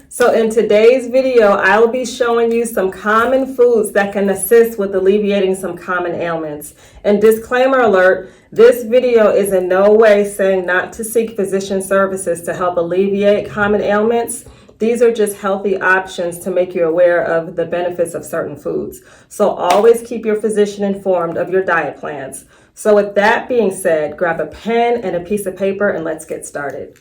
So in today's video, I will be showing you some common foods that can assist with alleviating some common ailments. And disclaimer alert, this video is in no way saying not to seek physician services to help alleviate common ailments. These are just healthy options to make you aware of the benefits of certain foods. So always keep your physician informed of your diet plans. So with that being said, grab a pen and a piece of paper and let's get started.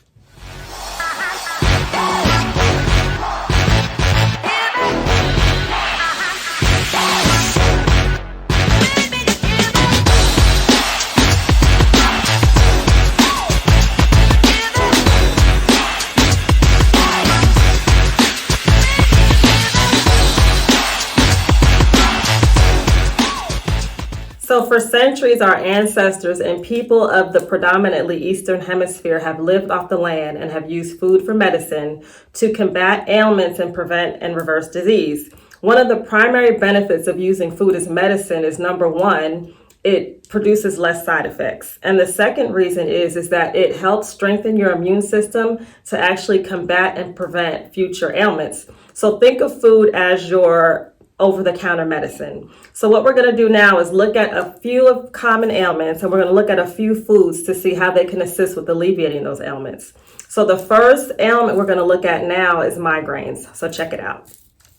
So for centuries, our ancestors and people of the predominantly Eastern Hemisphere have lived off the land and have used food for medicine to combat ailments and prevent and reverse disease. One of the primary benefits of using food as medicine is, number one, it produces less side effects. And the second reason is that it helps strengthen your immune system to actually combat and prevent future ailments. So think of food as your over-the-counter medicine. So what we're going to do now is look at a few of common ailments, and we're going to look at a few foods to see how they can assist with alleviating those ailments. So the first ailment we're going to look at now is migraines. So check it out.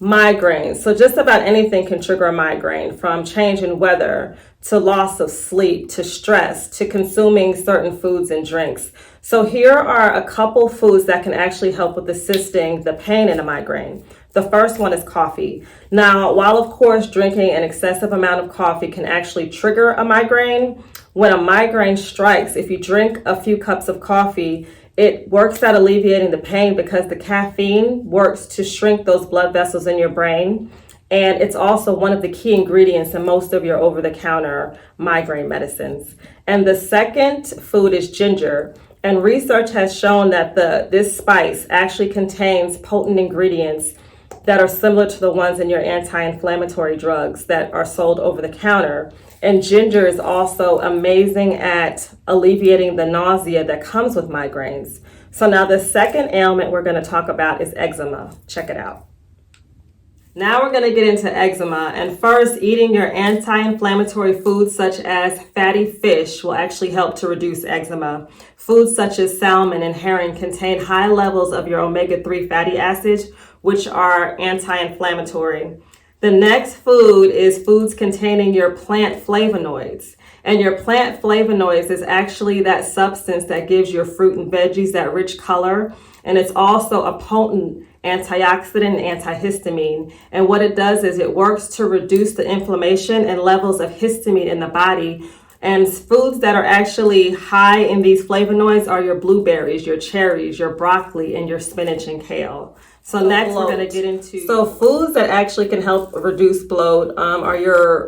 Migraines. So just about anything can trigger a migraine, from change in weather to loss of sleep to stress to consuming certain foods and drinks. So here are a couple foods that can actually help with assisting the pain in a migraine. The first one is coffee. Now, while of course drinking an excessive amount of coffee can actually trigger a migraine, when a migraine strikes, if you drink a few cups of coffee, it works at alleviating the pain because the caffeine works to shrink those blood vessels in your brain. And it's also one of the key ingredients in most of your over-the-counter migraine medicines. And the second food is ginger. And research has shown that this spice actually contains potent ingredients that are similar to the ones in your anti-inflammatory drugs that are sold over the counter. And ginger is also amazing at alleviating the nausea that comes with migraines. So now the second ailment we're going to talk about is eczema. Check it out. Now we're going to get into eczema, and first, eating your anti-inflammatory foods such as fatty fish will actually help to reduce eczema. Foods such as salmon and herring contain high levels of your omega-3 fatty acids, which are anti-inflammatory. The next food is foods containing your plant flavonoids. And your plant flavonoids is actually that substance that gives your fruit and veggies that rich color. And it's also a potent antioxidant and antihistamine. And what it does is it works to reduce the inflammation and levels of histamine in the body. And foods that are actually high in these flavonoids are your blueberries, your cherries, your broccoli, and your spinach and kale. So next we're going to get into foods that actually can help reduce bloat.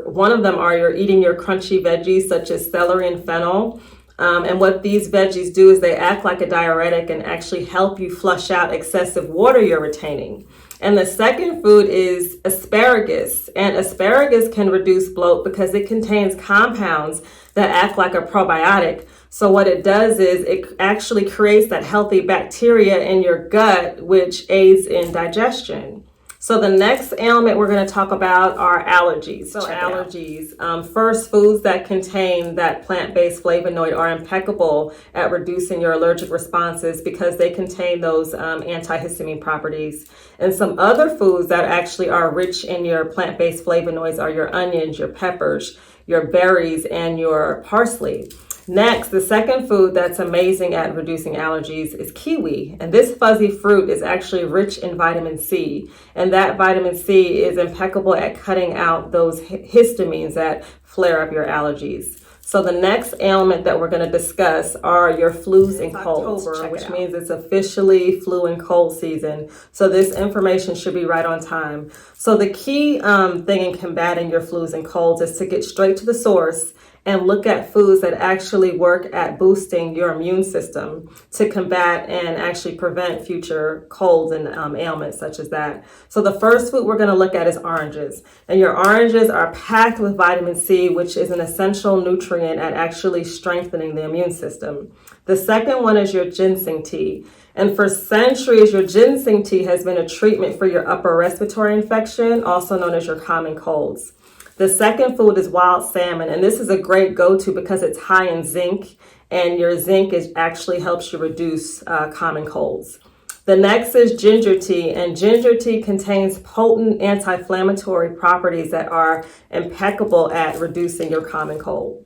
One of them are you're eating your crunchy veggies such as celery and fennel. And what these veggies do is they act like a diuretic and actually help you flush out excessive water you're retaining. And the second food is asparagus. And asparagus can reduce bloat because it contains compounds that act like a probiotic. So what it does is it actually creates that healthy bacteria in your gut, which aids in digestion. So the next ailment we're going to talk about are allergies. So allergies, first, foods that contain that plant-based flavonoid are impeccable at reducing your allergic responses because they contain those antihistamine properties. And some other foods that actually are rich in your plant-based flavonoids are your onions, your peppers, your berries, and your parsley. Next, the second food that's amazing at reducing allergies is kiwi. And this fuzzy fruit is actually rich in vitamin C. And that vitamin C is impeccable at cutting out those histamines that flare up your allergies. So the next ailment that we're going to discuss are your flus and colds, which means it's officially flu and cold season. So this information should be right on time. So the key thing in combating your flus and colds is to get straight to the source and look at foods that actually work at boosting your immune system to combat and actually prevent future colds and ailments such as that. So the first food we're going to look at is oranges. And your oranges are packed with vitamin C, which is an essential nutrient at actually strengthening the immune system. The second one is your ginseng tea. And for centuries, your ginseng tea has been a treatment for your upper respiratory infection, also known as your common colds. The second food is wild salmon, and this is a great go-to because it's high in zinc, and your zinc actually helps you reduce common colds. The next is ginger tea, and ginger tea contains potent anti-inflammatory properties that are impeccable at reducing your common cold.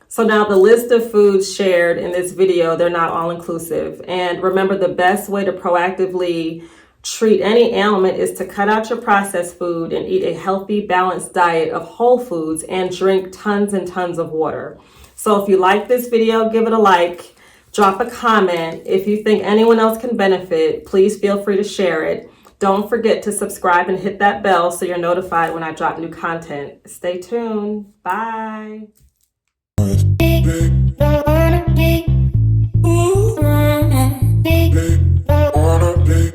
So now the list of foods shared in this video, they're not all inclusive. And remember, the best way to proactively treat any ailment is to cut out your processed food and eat a healthy, balanced diet of whole foods and drink tons and tons of water. So if you like this video, give it a like, drop a comment. If you think anyone else can benefit, please feel free to share it. Don't forget to subscribe and hit that bell so you're notified when I drop new content. Stay tuned. Bye. Wanna be